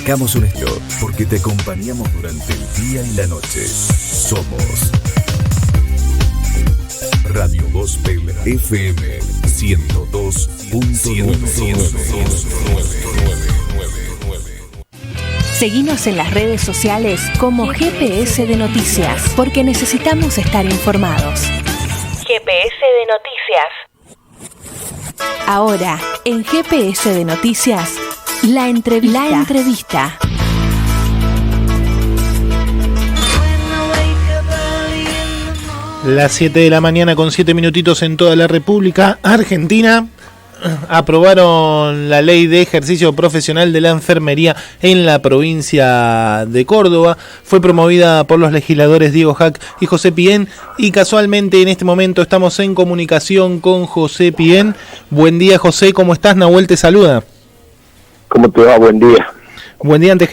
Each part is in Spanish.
Marcamos un estilo porque te acompañamos durante el día y la noche. Somos Radio Gospel FM 102.9. Seguinos en las redes sociales como GPS de Noticias, porque necesitamos estar informados. GPS de Noticias. Ahora, en GPS de Noticias, la entrevista. Las 7 de la mañana con 7 minutitos en toda la República Argentina. Aprobaron la ley de ejercicio profesional de la enfermería en la provincia de Córdoba. Fue promovida por los legisladores Diego Jack y José Pien. Y casualmente en este momento estamos en comunicación con José Pien. Buen día, José, ¿cómo estás? Nahuel te saluda. ¿Cómo te va? Buen día. Buen día. Antes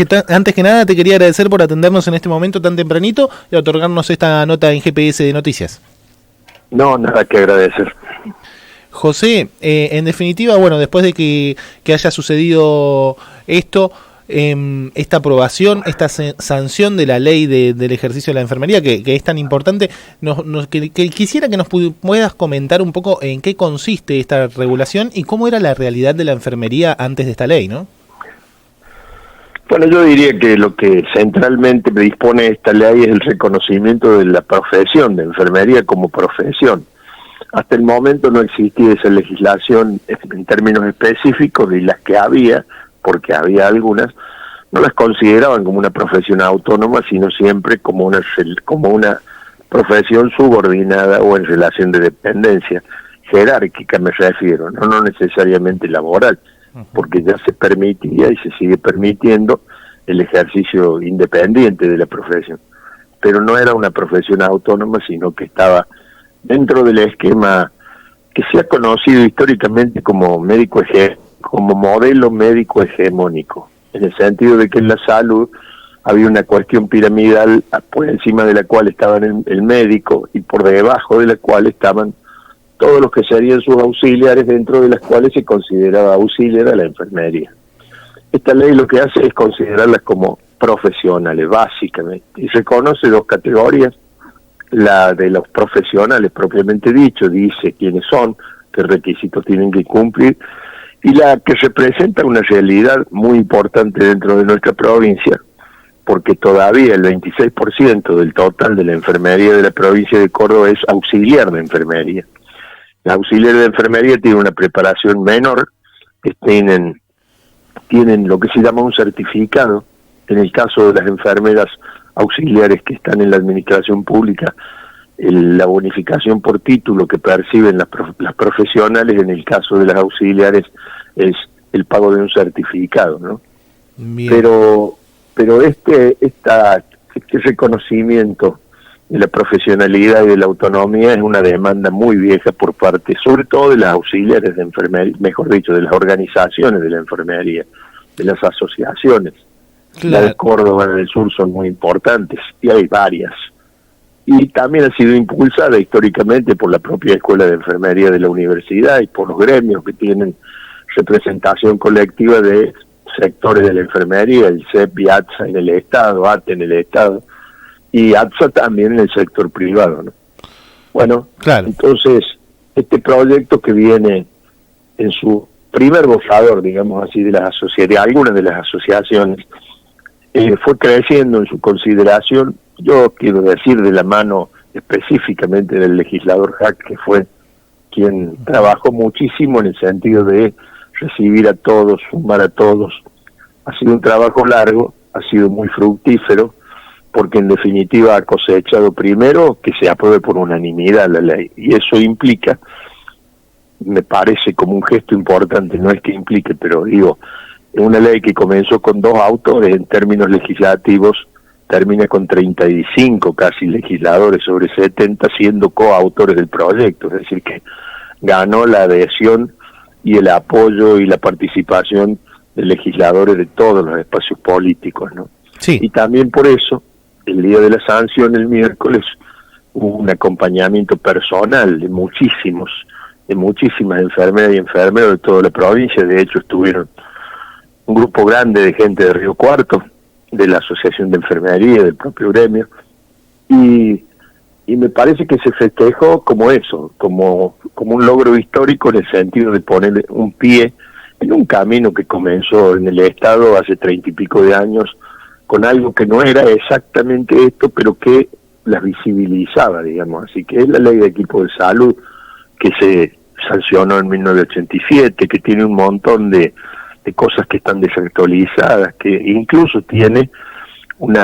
que nada te quería agradecer por atendernos en este momento tan tempranito y otorgarnos esta nota en GPS de Noticias. No, nada que agradecer. José, en definitiva, bueno, después de que haya sucedido esto, esta aprobación, esta sanción de la ley del ejercicio de la enfermería, que es tan importante, que quisiera que nos puedas comentar un poco en qué consiste esta regulación y cómo era la realidad de la enfermería antes de esta ley, ¿no? Bueno, yo diría que lo que centralmente dispone esta ley es el reconocimiento de la profesión de enfermería como profesión. Hasta el momento no existía esa legislación en términos específicos, y las que había, porque había algunas, no las consideraban como una profesión autónoma, sino siempre como una profesión subordinada o en relación de dependencia, jerárquica me refiero, no necesariamente laboral, porque ya se permitía y se sigue permitiendo el ejercicio independiente de la profesión. Pero no era una profesión autónoma, sino que estaba dentro del esquema que se ha conocido históricamente como como modelo médico hegemónico, en el sentido de que en la salud había una cuestión piramidal por encima de la cual estaba el médico y por debajo de la cual estaban todos los que serían sus auxiliares, dentro de las cuales se consideraba auxiliar a la enfermería. Esta ley lo que hace es considerarlas como profesionales, básicamente, y reconoce dos categorías. La de los profesionales propiamente dicho, dice quiénes son, qué requisitos tienen que cumplir, y la que representa una realidad muy importante dentro de nuestra provincia, porque todavía el 26% del total de la enfermería de la provincia de Córdoba es auxiliar de enfermería. Los auxiliares de enfermería tienen una preparación menor, tienen lo que se llama un certificado. En el caso de las enfermeras auxiliares que están en la administración pública, la bonificación por título que perciben las profesionales, en el caso de las auxiliares, es el pago de un certificado, ¿no? Bien. Pero este reconocimiento de la profesionalidad y de la autonomía es una demanda muy vieja por parte, sobre todo de las auxiliares de enfermería, mejor dicho, de las organizaciones de la enfermería, de las asociaciones. Claro. La de Córdoba del Sur son muy importantes, y hay varias. Y también ha sido impulsada históricamente por la propia Escuela de Enfermería de la universidad y por los gremios que tienen representación colectiva de sectores de la enfermería, el CEP y ATSA en el Estado, ATE en el Estado, y ATSA también en el sector privado, ¿no? Bueno, claro. Entonces, este proyecto que viene en su primer borrador, digamos así, de las asociaciones, algunas de las asociaciones, fue creciendo en su consideración, yo quiero decir de la mano específicamente del legislador Jack, que fue quien trabajó muchísimo en el sentido de recibir a todos, sumar a todos. Ha sido un trabajo largo, ha sido muy fructífero, porque en definitiva ha cosechado primero que se apruebe por unanimidad la ley, y eso implica, me parece como un gesto importante, no es que implique, pero digo, una ley que comenzó con 2 autores en términos legislativos, termina con 35 casi legisladores sobre 70 siendo coautores del proyecto, es decir que ganó la adhesión y el apoyo y la participación de legisladores de todos los espacios políticos, ¿no? Sí. Y también por eso, el día de la sanción, el miércoles, hubo un acompañamiento personal de muchísimas enfermeras y enfermeros de toda la provincia. De hecho estuvieron un grupo grande de gente de Río Cuarto, de la Asociación de Enfermería, del propio gremio, y me parece que se festejó como eso, como un logro histórico en el sentido de poner un pie en un camino que comenzó en el Estado hace 30 y pico de años, con algo que no era exactamente esto, pero que las visibilizaba, digamos. Así que es la ley de equipo de salud que se sancionó en 1987, que tiene un montón de cosas que están desactualizadas, que incluso tiene un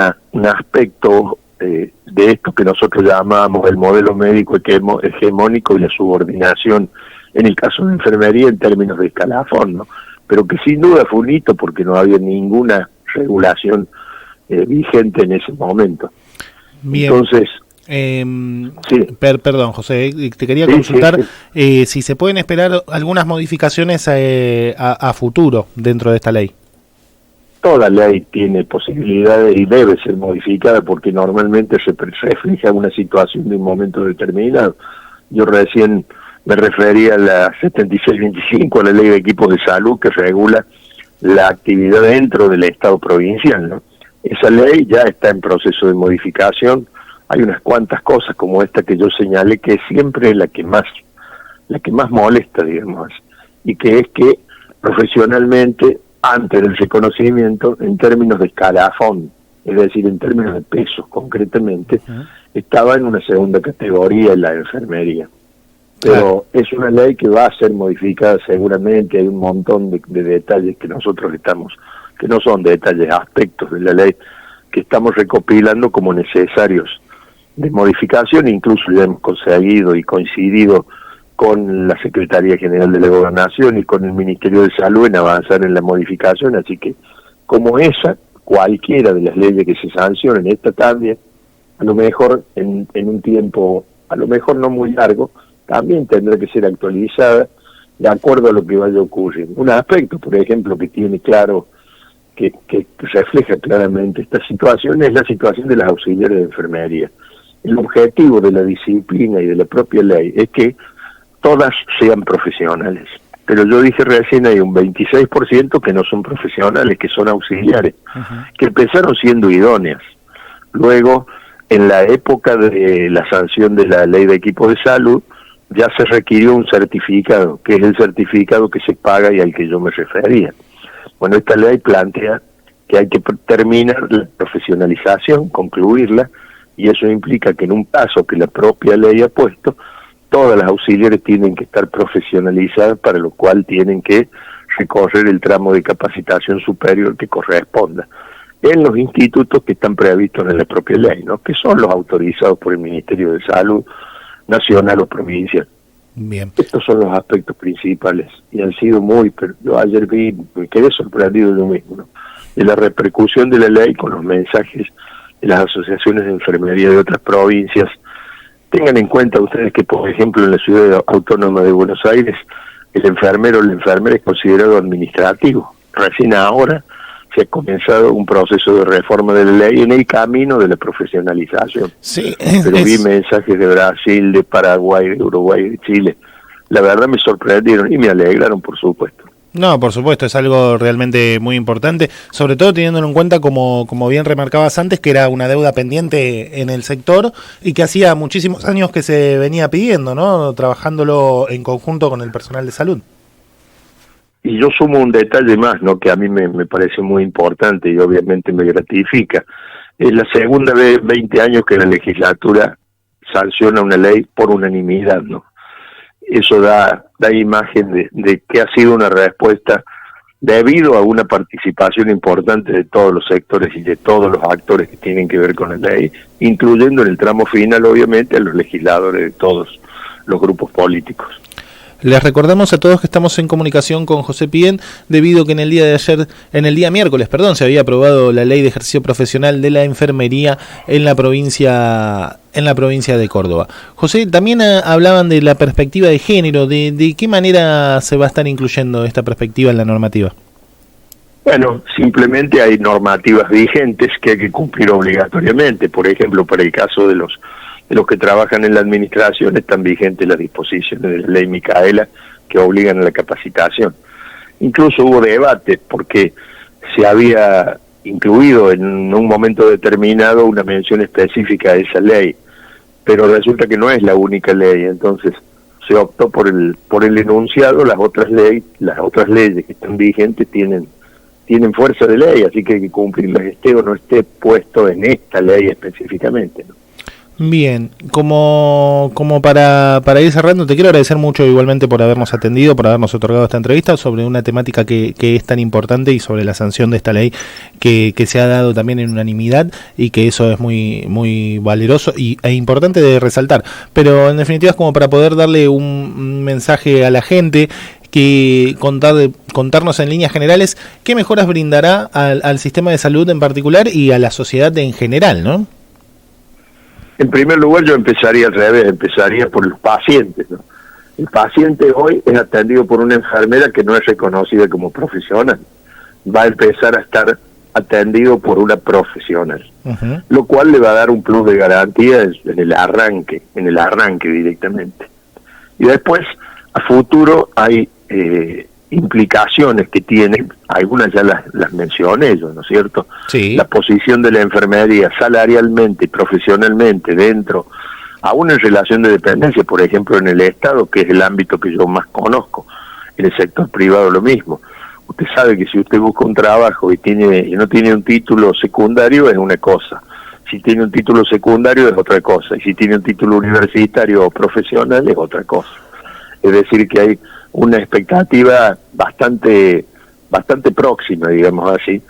aspecto de esto que nosotros llamamos el modelo médico hegemónico y la subordinación, en el caso de enfermería en términos de escalafón, ¿no? Pero que sin duda fue un hito porque no había ninguna regulación vigente en ese momento. Bien. Entonces, sí. Perdón, José, te quería consultar si se pueden esperar algunas modificaciones a futuro dentro de esta ley. Toda ley tiene posibilidades y debe ser modificada porque normalmente se refleja una situación de un momento determinado. Yo recién me refería a la 7625, a la ley de equipos de salud que regula la actividad dentro del Estado provincial, ¿no? Esa ley ya está en proceso de modificación. Hay unas cuantas cosas como esta que yo señalé que siempre es la que más molesta, digamos, y que es que profesionalmente, antes del reconocimiento, en términos de escalafón, es decir, en términos de pesos concretamente, estaba en una segunda categoría en la enfermería. Pero es una ley que va a ser modificada seguramente. Hay un montón de detalles que nosotros que no son detalles, aspectos de la ley que estamos recopilando como necesarios de modificación. Incluso ya hemos conseguido y coincidido con la Secretaría General de la Gobernación y con el Ministerio de Salud en avanzar en la modificación, así que como esa, cualquiera de las leyes que se sancionen, esta también, a lo mejor en un tiempo, a lo mejor no muy largo, también tendrá que ser actualizada de acuerdo a lo que vaya a ocurrir. Un aspecto, por ejemplo, que tiene claro, que refleja claramente esta situación, es la situación de las auxiliares de enfermería. El objetivo de la disciplina y de la propia ley es que todas sean profesionales. Pero yo dije recién, hay un 26% que no son profesionales, que son auxiliares, que empezaron siendo idóneas. Luego, en la época de la sanción de la ley de equipos de salud, ya se requirió un certificado, que es el certificado que se paga y al que yo me refería. Bueno, esta ley plantea que hay que terminar la profesionalización, concluirla, y eso implica que en un paso que la propia ley ha puesto, todas las auxiliares tienen que estar profesionalizadas, para lo cual tienen que recorrer el tramo de capacitación superior que corresponda en los institutos que están previstos en la propia ley, ¿no? Que son los autorizados por el Ministerio de Salud nacional o provincial. Bien. Estos son los aspectos principales y han sido pero yo ayer me quedé sorprendido yo mismo, ¿no? De la repercusión de la ley con los mensajes de las asociaciones de enfermería de otras provincias. Tengan en cuenta ustedes que, por ejemplo, en la ciudad autónoma de Buenos Aires, el enfermero o la enfermera es considerado administrativo. Recién ahora se ha comenzado un proceso de reforma de la ley en el camino de la profesionalización. Sí, pero vi mensajes de Brasil, de Paraguay, de Uruguay, de Chile. La verdad me sorprendieron y me alegraron, por supuesto. No, por supuesto, es algo realmente muy importante, sobre todo teniéndolo en cuenta, como bien remarcabas antes, que era una deuda pendiente en el sector y que hacía muchísimos años que se venía pidiendo, ¿no? Trabajándolo en conjunto con el personal de salud. Y yo sumo un detalle más, ¿no? Que a mí me parece muy importante y obviamente me gratifica. Es la segunda vez en 20 años que la legislatura sanciona una ley por unanimidad, ¿no? Eso da imagen de que ha sido una respuesta debido a una participación importante de todos los sectores y de todos los actores que tienen que ver con la ley, incluyendo en el tramo final, obviamente, a los legisladores de todos los grupos políticos. Les recordamos a todos que estamos en comunicación con José Pien, debido a que en el día miércoles, se había aprobado la ley de ejercicio profesional de la enfermería en la provincia de Córdoba. José, también hablaban de la perspectiva de género, de qué manera se va a estar incluyendo esta perspectiva en la normativa. Bueno, simplemente hay normativas vigentes que hay que cumplir obligatoriamente. Por ejemplo, para el caso de los que trabajan en la administración, están vigentes las disposiciones de la ley Micaela que obligan a la capacitación. Incluso hubo debate porque se había incluido en un momento determinado una mención específica a esa ley, pero resulta que no es la única ley, entonces se optó por el enunciado. Las otras leyes que están vigentes tienen fuerza de ley, así que hay que cumplirlas, esté o no esté puesto en esta ley específicamente, ¿no? Bien, como para ir cerrando, te quiero agradecer mucho igualmente por habernos atendido, por habernos otorgado esta entrevista sobre una temática que es tan importante y sobre la sanción de esta ley que se ha dado también en unanimidad y que eso es muy muy valeroso e importante de resaltar. Pero en definitiva es como para poder darle un mensaje a la gente, que contarnos en líneas generales qué mejoras brindará al sistema de salud en particular y a la sociedad en general, ¿no? En primer lugar, yo empezaría al revés, empezaría por los pacientes, ¿no? El paciente hoy es atendido por una enfermera que no es reconocida como profesional. Va a empezar a estar atendido por una profesional, lo cual le va a dar un plus de garantía en el arranque directamente. Y después, a futuro, hay implicaciones que tienen, algunas ya las mencioné yo, ¿no es cierto? Sí. La posición de la enfermería salarialmente y profesionalmente dentro, aún en relación de dependencia, por ejemplo en el Estado, que es el ámbito que yo más conozco, en el sector privado lo mismo. Usted sabe que si usted busca un trabajo y no tiene un título secundario es una cosa, si tiene un título secundario es otra cosa, y si tiene un título universitario o profesional es otra cosa. Es decir, que hay una expectativa bastante próxima, digamos así,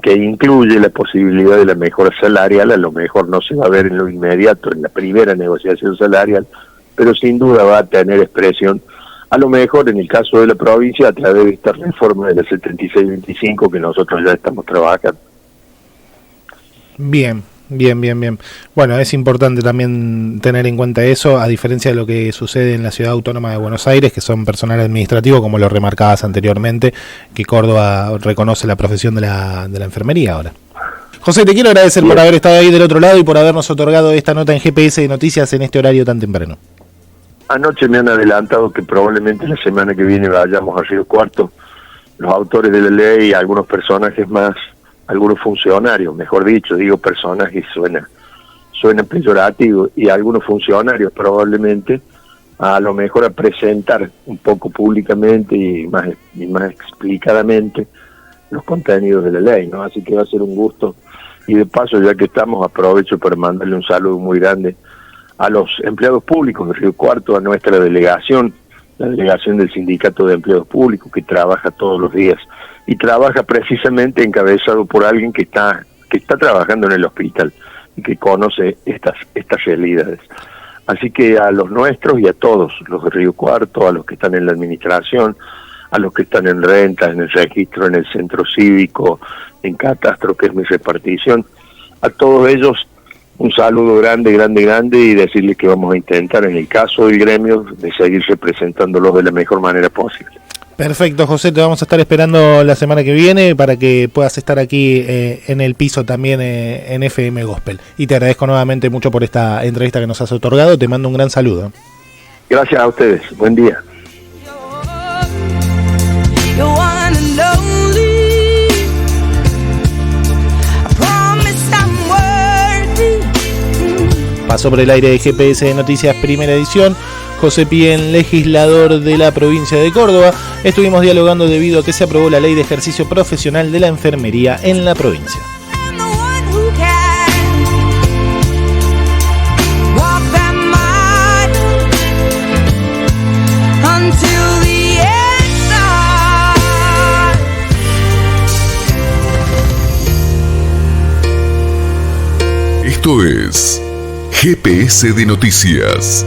que incluye la posibilidad de la mejora salarial. A lo mejor no se va a ver en lo inmediato, en la primera negociación salarial, pero sin duda va a tener expresión, a lo mejor en el caso de la provincia, a través de esta reforma de la 7625 que nosotros ya estamos trabajando. Bien. Bueno, es importante también tener en cuenta eso, a diferencia de lo que sucede en la Ciudad Autónoma de Buenos Aires, que son personal administrativo, como lo remarcabas anteriormente, que Córdoba reconoce la profesión de la enfermería ahora. José, te quiero agradecer por haber estado ahí del otro lado y por habernos otorgado esta nota en GPS de Noticias en este horario tan temprano. Anoche me han adelantado que probablemente la semana que viene vayamos a Río Cuarto, los autores de la ley y algunos personajes más, algunos funcionarios, mejor dicho, digo personajes, suena peyorativo, y algunos funcionarios probablemente a lo mejor a presentar un poco públicamente y más explicadamente los contenidos de la ley, ¿no? Así que va a ser un gusto, y de paso, ya que estamos, aprovecho para mandarle un saludo muy grande a los empleados públicos de Río Cuarto, a nuestra delegación, la delegación del Sindicato de Empleados Públicos, que trabaja todos los días y trabaja precisamente encabezado por alguien que está trabajando en el hospital y que conoce estas realidades. Así que a los nuestros y a todos, los de Río Cuarto, a los que están en la administración, a los que están en rentas, en el registro, en el centro cívico, en catastro, que es mi repartición, a todos ellos un saludo grande, y decirles que vamos a intentar, en el caso del gremio, de seguir representándolos de la mejor manera posible. Perfecto, José, te vamos a estar esperando la semana que viene para que puedas estar aquí en el piso también en FM Gospel. Y te agradezco nuevamente mucho por esta entrevista que nos has otorgado. Te mando un gran saludo. Gracias a ustedes. Buen día. Pasó por el aire de GPS de Noticias, primera edición, José Pien, legislador de la provincia de Córdoba. Estuvimos dialogando debido a que se aprobó la ley de ejercicio profesional de la enfermería en la provincia. Esto es GPS de Noticias.